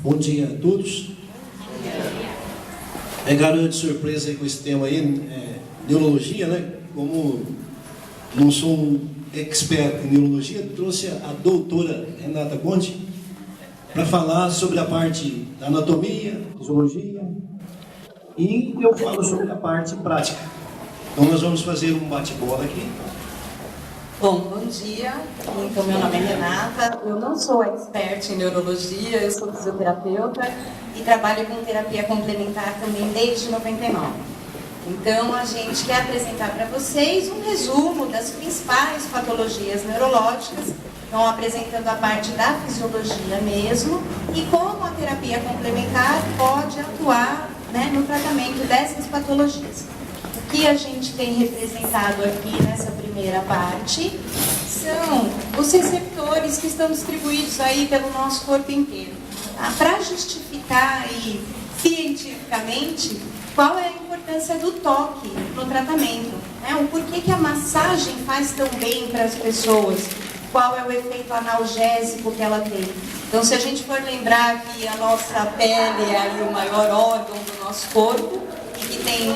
Bom dia a todos. Pegaram de surpresa aí com esse tema aí, neurologia, né? Como não sou um expert em neurologia, trouxe a doutora Renata Conte para falar sobre a parte da anatomia, fisiologia, e eu falo sobre a parte prática. Então nós vamos fazer um bate-bola aqui. Bom dia, então meu nome é Renata, eu não sou expert em neurologia, eu sou fisioterapeuta e trabalho com terapia complementar também desde 99. Então a gente quer apresentar para vocês um resumo das principais patologias neurológicas, então apresentando a parte da fisiologia mesmo e como a terapia complementar pode atuar, né, no tratamento dessas patologias. O que a gente tem representado aqui nessa primeira parte são os receptores que estão distribuídos aí pelo nosso corpo inteiro. Tá? Para justificar aí cientificamente qual é a importância do toque no tratamento, né? O porquê que a massagem faz tão bem para as pessoas, qual é o efeito analgésico que ela tem. Então, se a gente for lembrar que a nossa pele é ali o maior órgão do nosso corpo, que tem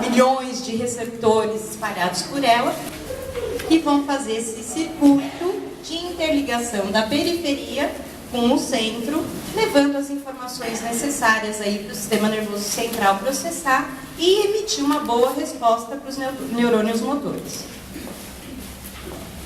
milhões de receptores espalhados por ela, que vão fazer esse circuito de interligação da periferia com o centro, levando as informações necessárias aí para o sistema nervoso central processar e emitir uma boa resposta para os neurônios motores.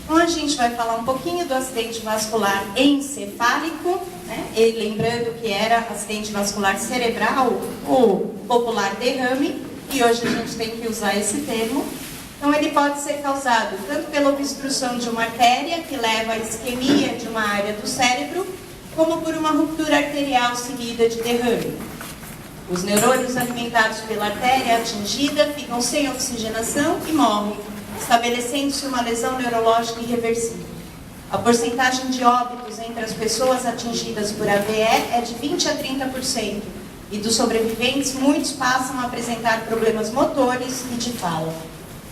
Então a gente vai falar um pouquinho do acidente vascular encefálico, né? E lembrando que era acidente vascular cerebral, ou popular derrame, e hoje a gente tem que usar esse termo. Então ele pode ser causado tanto pela obstrução de uma artéria, que leva à isquemia de uma área do cérebro, como por uma ruptura arterial seguida de derrame. Os neurônios alimentados pela artéria atingida ficam sem oxigenação e morrem, estabelecendo-se uma lesão neurológica irreversível. A porcentagem de óbitos entre as pessoas atingidas por AVE é de 20% a 30%, e dos sobreviventes, muitos passam a apresentar problemas motores e de fala.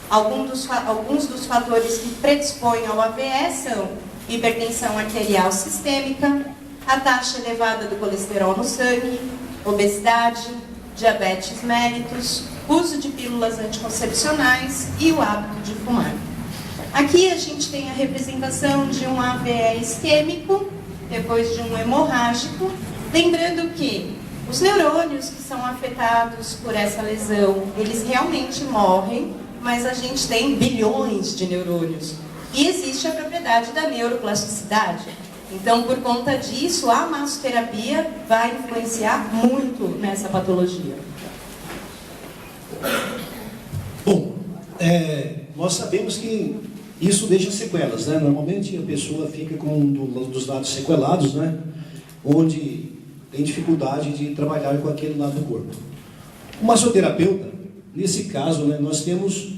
Alguns dos fatores que predispõem ao AVE são hipertensão arterial sistêmica, a taxa elevada do colesterol no sangue, obesidade, diabetes mellitus, uso de pílulas anticoncepcionais e o hábito de fumar. Aqui a gente tem a representação de um AVE isquêmico, depois de um hemorrágico, lembrando que os neurônios que são afetados por essa lesão, eles realmente morrem, mas a gente tem bilhões de neurônios. E existe a propriedade da neuroplasticidade. Então, por conta disso, a massoterapia vai influenciar muito nessa patologia. Bom, nós sabemos que isso deixa sequelas, né? Normalmente a pessoa fica com um dos lados sequelados, né? Onde tem dificuldade de trabalhar com aquele lado do corpo. O massoterapeuta, nesse caso, né, nós temos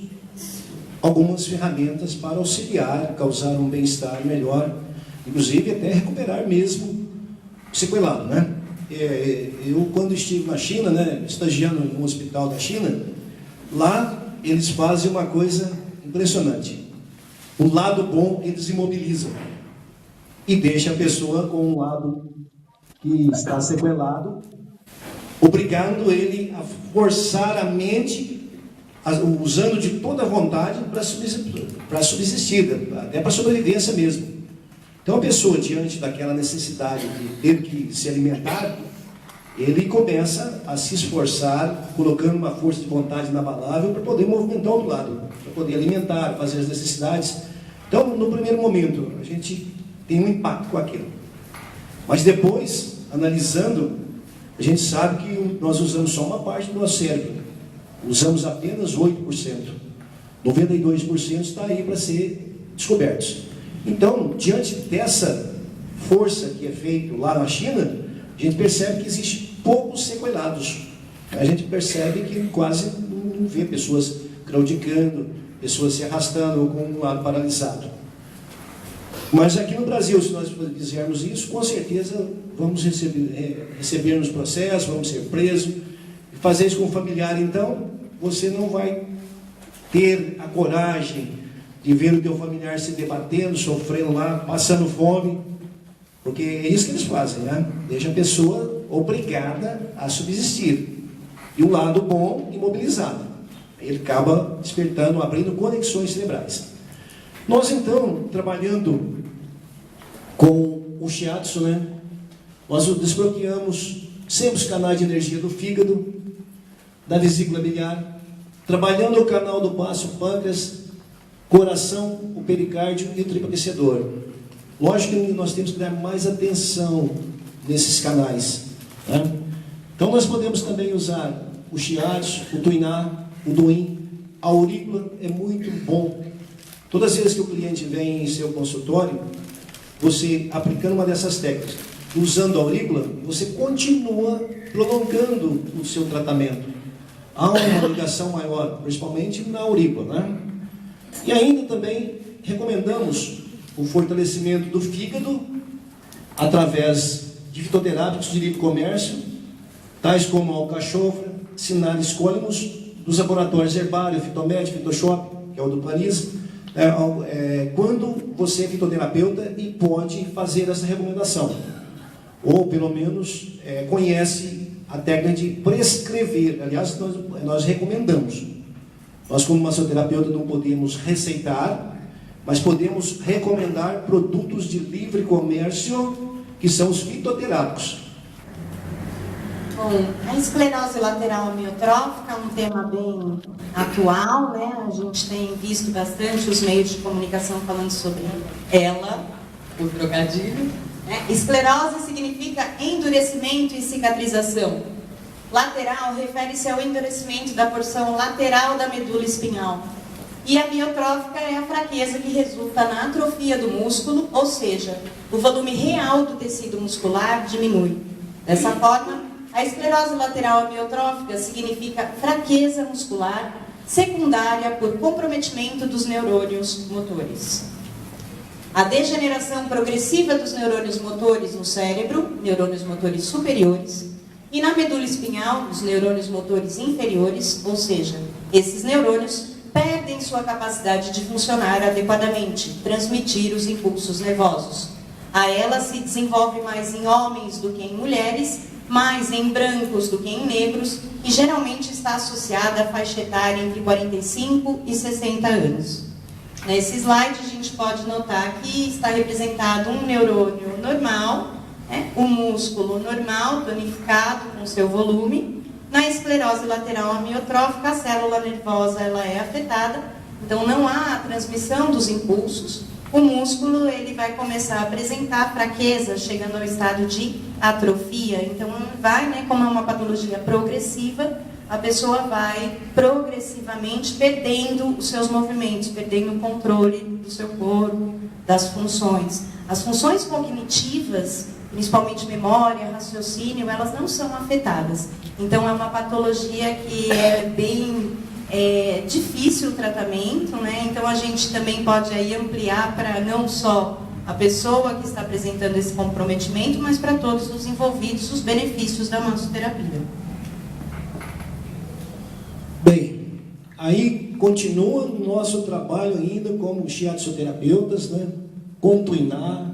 algumas ferramentas para auxiliar, causar um bem-estar melhor, inclusive até recuperar mesmo o sequelado, né? Eu, quando estive na China, né, estagiando no hospital da China, lá eles fazem uma coisa impressionante. O lado bom eles imobilizam e deixa a pessoa com um lado que está sequelado, obrigando ele a forçar a mente, usando de toda a vontade para subsistir, até para sobrevivência mesmo. Então a pessoa, diante daquela necessidade de ter que se alimentar, ele começa a se esforçar, colocando uma força de vontade inabalável para poder movimentar o outro lado, para poder alimentar, fazer as necessidades. Então, no primeiro momento, a gente tem um impacto com aquilo. Mas depois, analisando, a gente sabe que nós usamos só uma parte do nosso cérebro. Usamos apenas 8%. 92% está aí para ser descobertos. Então, diante dessa força que é feita lá na China, a gente percebe que existe poucos sequelados. A gente percebe que quase não vê pessoas claudicando, pessoas se arrastando com um lado paralisado. Mas aqui no Brasil, se nós fizermos isso, com certeza vamos receber nos processos, vamos ser presos. Fazer isso com um familiar, então, você não vai ter a coragem de ver o teu familiar se debatendo, sofrendo lá, passando fome. Porque é isso que eles fazem, né? Deixa a pessoa obrigada a subsistir. E o lado bom, imobilizado. Ele acaba despertando, abrindo conexões cerebrais. Nós, então, trabalhando com o shiatsu, né? Nós desbloqueamos sempre os canais de energia do fígado, da vesícula biliar, trabalhando o canal do baço, pâncreas, coração, o pericárdio e o triplo aquecedor. Lógico que nós temos que dar mais atenção nesses canais, né? Então nós podemos também usar o shiatsu, o tuiná, o doin. A aurícula é muito bom. Todas as vezes que o cliente vem em seu consultório, você aplicando uma dessas técnicas, usando a aurícula, você continua prolongando o seu tratamento. Há uma ligação maior, principalmente na aurícula, né? E ainda também recomendamos o fortalecimento do fígado através de fitoterápicos de livre comércio, tais como a alcachofra, Cinaris colimus, dos laboratórios Herbário, Fitomed, Fitoshop, que é o do Paris, quando você é fitoterapeuta e pode fazer essa recomendação, ou pelo menos conhece a técnica de prescrever. Aliás, nós recomendamos. Nós, como massoterapeuta, não podemos receitar, mas podemos recomendar produtos de livre comércio, que são os fitoterápicos. Bom, a esclerose lateral amiotrófica é um tema bem atual, né? A gente tem visto bastante os meios de comunicação falando sobre ela, o trocadilho. Esclerose significa endurecimento e cicatrização. Lateral refere-se ao endurecimento da porção lateral da medula espinhal. E a amiotrófica é a fraqueza que resulta na atrofia do músculo, ou seja, o volume real do tecido muscular diminui. Dessa forma, a esclerose lateral amiotrófica significa fraqueza muscular secundária por comprometimento dos neurônios motores. A degeneração progressiva dos neurônios motores no cérebro, neurônios motores superiores, e na medula espinhal, os neurônios motores inferiores, ou seja, esses neurônios perdem sua capacidade de funcionar adequadamente, transmitir os impulsos nervosos. A ela se desenvolve mais em homens do que em mulheres, mais em brancos do que em negros, e geralmente está associada à faixa etária entre 45 e 60 anos. Nesse slide a gente pode notar que está representado um neurônio normal, um músculo normal, tonificado com seu volume. Na esclerose lateral amiotrófica, a célula nervosa ela é afetada, então não há a transmissão dos impulsos. O músculo ele vai começar a apresentar fraqueza, chegando ao estado de atrofia. Então vai, como é uma patologia progressiva, a pessoa vai progressivamente perdendo os seus movimentos, perdendo o controle do seu corpo, das funções. As funções cognitivas, principalmente memória, raciocínio, elas não são afetadas. Então é uma patologia que é bem difícil o tratamento, né? Então a gente também pode aí ampliar para não só a pessoa que está apresentando esse comprometimento, mas para todos os envolvidos, os benefícios da massoterapia. Bem, aí continua o nosso trabalho ainda como shiatsu-terapeutas, né? Com tuiná,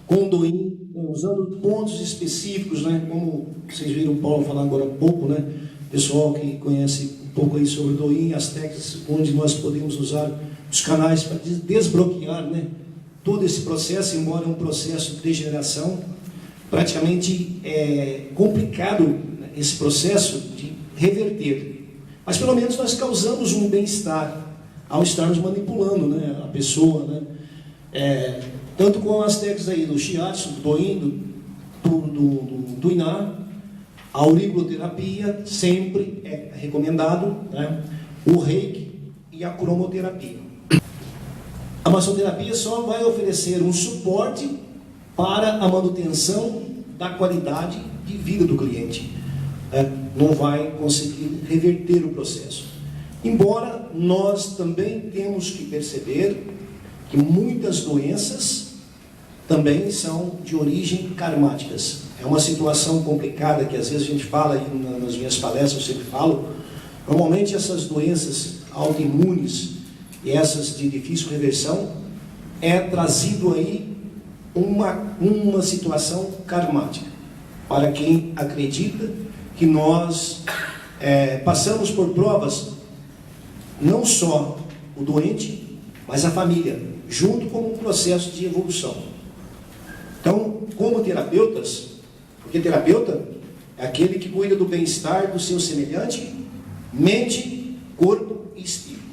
com doin, usando pontos específicos, né? Como vocês viram o Paulo falar agora há pouco, né? Pessoal que conhece um pouco aí sobre o doin, as técnicas onde nós podemos usar os canais para desbloquear, né? Todo esse processo, embora é um processo de degeneração, praticamente é complicado, né, esse processo de reverter. Mas pelo menos nós causamos um bem-estar ao estarmos manipulando, né, a pessoa, né? Tanto com as técnicas aí do shiatsu, do doin, do tuiná, a auriculoterapia sempre é recomendado, né? O reiki e a cromoterapia. A massoterapia só vai oferecer um suporte para a manutenção da qualidade de vida do cliente. Não vai conseguir reverter o processo. Embora nós também temos que perceber que muitas doenças também são de origem karmáticas. É uma situação complicada que às vezes a gente fala aí nas minhas palestras, eu sempre falo. Normalmente essas doenças autoimunes e essas de difícil reversão é trazido aí uma situação karmática, para quem acredita que nós passamos por provas, não só o doente, mas a família, junto com um processo de evolução. Então, como terapeutas, porque terapeuta é aquele que cuida do bem-estar do seu semelhante, mente, corpo e espírito.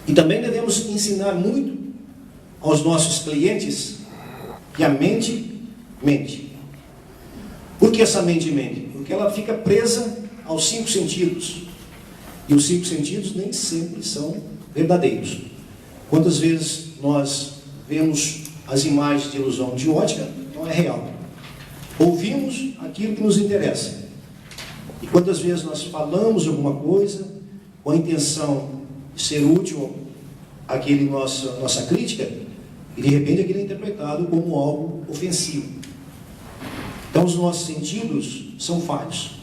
E também devemos ensinar muito aos nossos clientes que a mente mente. Por que essa mente mente? Porque ela fica presa aos 5 sentidos. E os 5 sentidos nem sempre são verdadeiros. Quantas vezes nós vemos as imagens de ilusão de ótica, não é real. Ouvimos aquilo que nos interessa. E quantas vezes nós falamos alguma coisa com a intenção de ser útil àquele nossa crítica, e de repente aquilo é interpretado como algo ofensivo. Então os nossos sentidos são falhos.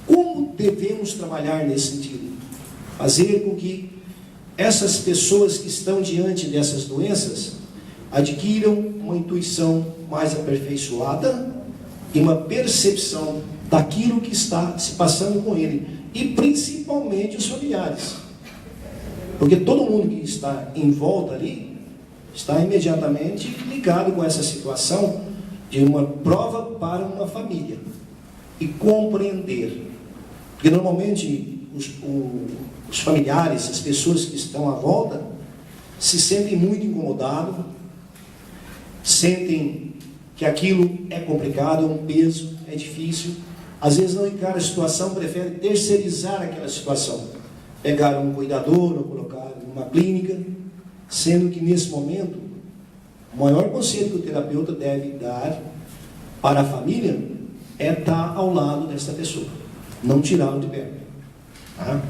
Como devemos trabalhar nesse sentido? Fazer com que essas pessoas que estão diante dessas doenças adquiram uma intuição mais aperfeiçoada e uma percepção daquilo que está se passando com ele, e principalmente os familiares, porque todo mundo que está em volta ali está imediatamente ligado com essa situação de uma prova para uma família, e compreender, porque normalmente os familiares, as pessoas que estão à volta, se sentem muito incomodados, sentem que aquilo é complicado, é um peso, é difícil, às vezes não encara a situação, prefere terceirizar aquela situação, pegar um cuidador ou colocar numa clínica, sendo que nesse momento o maior conselho que o terapeuta deve dar para a família é estar ao lado dessa pessoa, não tirá-lo de perto, tá?